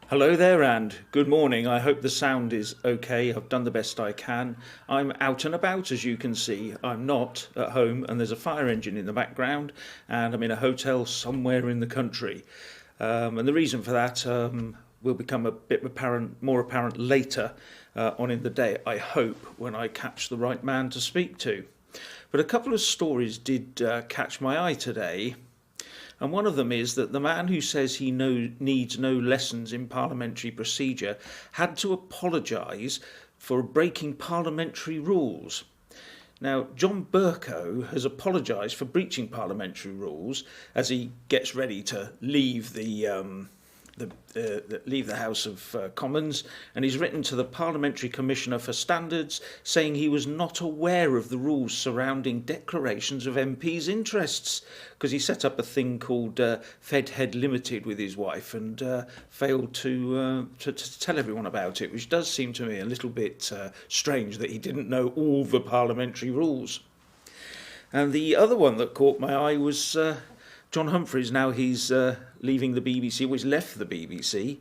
Hello there and good morning. I hope the sound is okay. I've done the best I can. I'm out and about, as you can see. I'm not at home, and there's a fire engine in the background, and I'm in a hotel somewhere in the country. And the reason for that will become a bit more apparent later on in the day, I hope, when I catch the right man to speak to. But a couple of stories did catch my eye today. And one of them is that the man who says he needs no lessons in parliamentary procedure had to apologise for breaking parliamentary rules. Now, John Bercow has apologised for breaching parliamentary rules as he gets ready to leave leave the House of Commons, and he's written to the Parliamentary Commissioner for Standards saying he was not aware of the rules surrounding declarations of MPs' interests, because he set up a thing called Fedhead Limited with his wife and failed to tell everyone about it, which does seem to me a little bit strange that he didn't know all the parliamentary rules. And the other one that caught my eye was John Humphreys. Now he's leaving the BBC, well, he's left the BBC.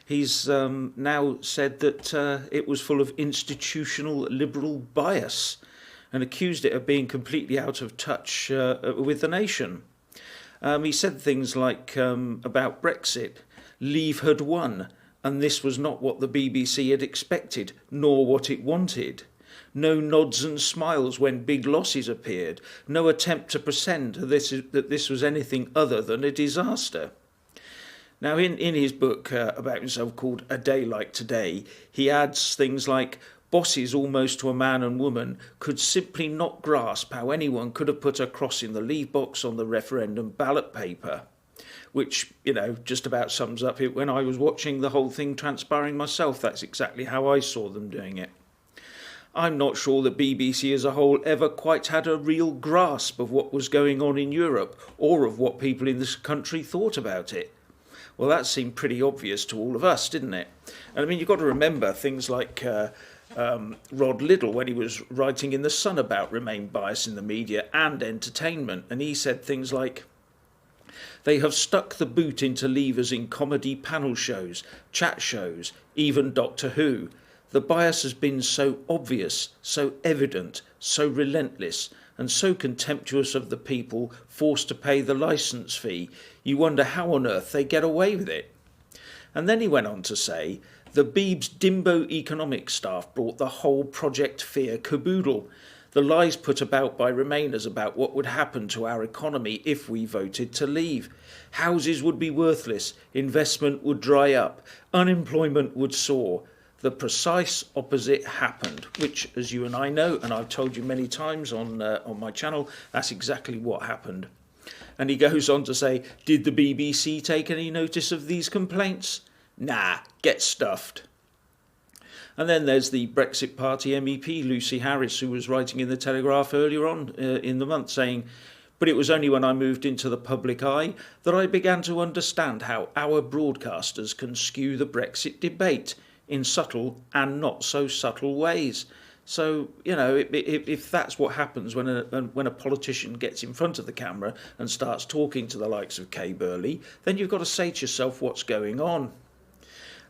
He's now said that it was full of institutional liberal bias and accused it of being completely out of touch with the nation. He said things like about Brexit, Leave had won, and this was not what the BBC had expected, nor what it wanted. No nods and smiles when big losses appeared. No attempt to pretend that this was anything other than a disaster. Now, in his book about himself called A Day Like Today, he adds things like, bosses almost to a man and woman could simply not grasp how anyone could have put a cross in the leave box on the referendum ballot paper, which, just about sums up it. When I was watching the whole thing transpiring myself, that's exactly how I saw them doing it. I'm not sure the BBC as a whole ever quite had a real grasp of what was going on in Europe or of what people in this country thought about it. Well, that seemed pretty obvious to all of us, didn't it? And I mean, you've got to remember things like Rod Liddle, when he was writing in The Sun about Remain bias in the media and entertainment, and he said things like, they have stuck the boot into levers in comedy panel shows, chat shows, even Doctor Who. The bias has been so obvious, so evident, so relentless, and so contemptuous of the people forced to pay the licence fee, you wonder how on earth they get away with it. And then he went on to say, the Beeb's Dimbo economic staff brought the whole Project Fear caboodle. The lies put about by Remainers about what would happen to our economy if we voted to leave. Houses would be worthless, investment would dry up, unemployment would soar. The precise opposite happened, which, as you and I know, and I've told you many times on my channel, that's exactly what happened. And he goes on to say, did the BBC take any notice of these complaints? Nah, get stuffed. And then there's the Brexit Party MEP, Lucy Harris, who was writing in the Telegraph earlier on in the month saying, but it was only when I moved into the public eye that I began to understand how our broadcasters can skew the Brexit debate in subtle and not so subtle ways. So, if that's what happens when a politician gets in front of the camera and starts talking to the likes of Kay Burley, then you've got to say to yourself what's going on.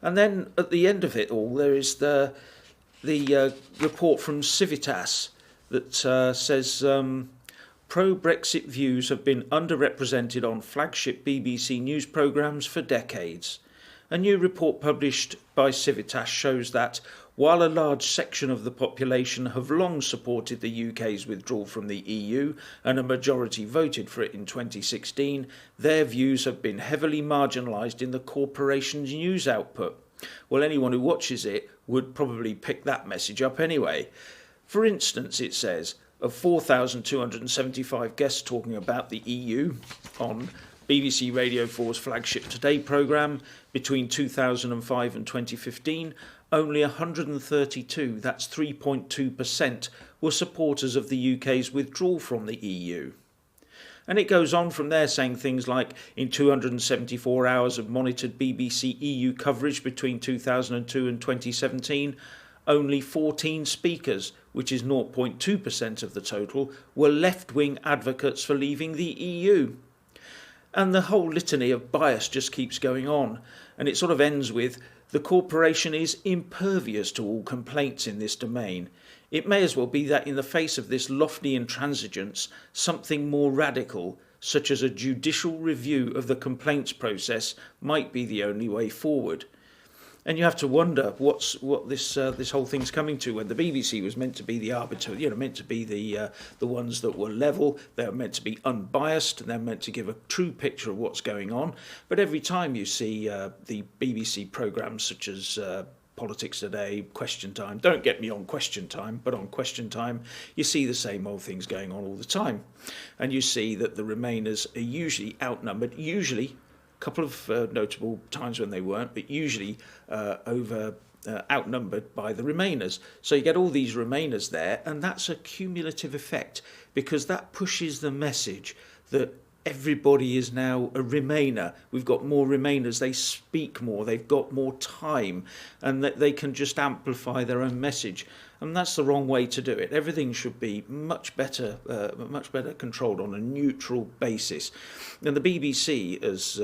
And then at the end of it all, there is the report from Civitas that says pro-Brexit views have been underrepresented on flagship BBC news programmes for decades. A new report published by Civitas shows that, while a large section of the population have long supported the UK's withdrawal from the EU and a majority voted for it in 2016, their views have been heavily marginalised in the corporation's news output. Well, anyone who watches it would probably pick that message up anyway. For instance, it says, of 4,275 guests talking about the EU on BBC Radio 4's flagship Today programme between 2005 and 2015, only 132, that's 3.2%, were supporters of the UK's withdrawal from the EU. And it goes on from there saying things like, in 274 hours of monitored BBC EU coverage between 2002 and 2017, only 14 speakers, which is 0.2% of the total, were left-wing advocates for leaving the EU. And the whole litany of bias just keeps going on. And it sort of ends with, the corporation is impervious to all complaints in this domain. It may as well be that in the face of this lofty intransigence, something more radical, such as a judicial review of the complaints process, might be the only way forward. And you have to wonder what this whole thing's coming to. When the BBC was meant to be the arbiter, meant to be the ones that were level, they were meant to be unbiased, and they're meant to give a true picture of what's going on. But every time you see the BBC programmes such as Politics Today, Question Time, don't get me on Question Time, but on Question Time, you see the same old things going on all the time. And you see that the Remainers are usually outnumbered, usually couple of notable times when they weren't, but usually outnumbered by the Remainers. So you get all these Remainers there, and that's a cumulative effect, because that pushes the message that everybody is now a Remainer. We've got more Remainers, they speak more, they've got more time, and that they can just amplify their own message. And that's the wrong way to do it. Everything should be much better controlled on a neutral basis. And the BBC, as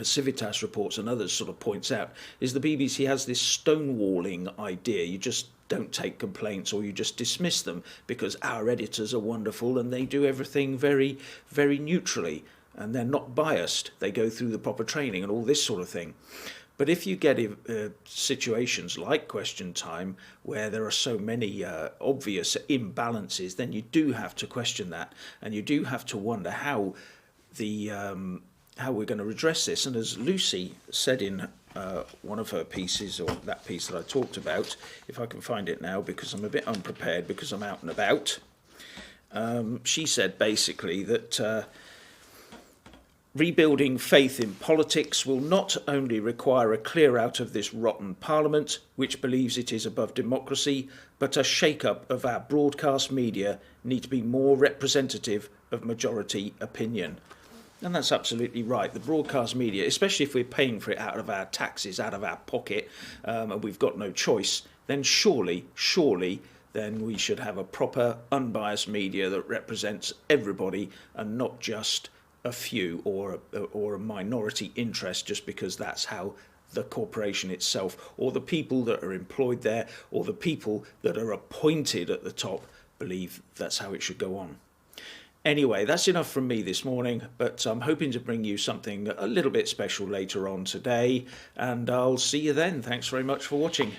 Civitas reports and others sort of points out, is the BBC has this stonewalling idea. You just don't take complaints, or you just dismiss them because our editors are wonderful and they do everything very, very neutrally, and they're not biased. They go through the proper training and all this sort of thing. But if you get situations like Question Time where there are so many obvious imbalances, then you do have to question that, and you do have to wonder how we're going to redress this. And as Lucy said in one of her pieces, or that piece that I talked about, if I can find it now because I'm a bit unprepared because I'm out and about, she said basically that rebuilding faith in politics will not only require a clear out of this rotten parliament, which believes it is above democracy, but a shake-up of our broadcast media need to be more representative of majority opinion. And that's absolutely right. The broadcast media, especially if we're paying for it out of our taxes, out of our pocket, and we've got no choice, then surely, then we should have a proper, unbiased media that represents everybody and not just a few or a minority interest, just because that's how the corporation itself, or the people that are employed there, or the people that are appointed at the top believe that's how it should go on. Anyway, that's enough from me this morning, but I'm hoping to bring you something a little bit special later on today, and I'll see you then. Thanks very much for watching.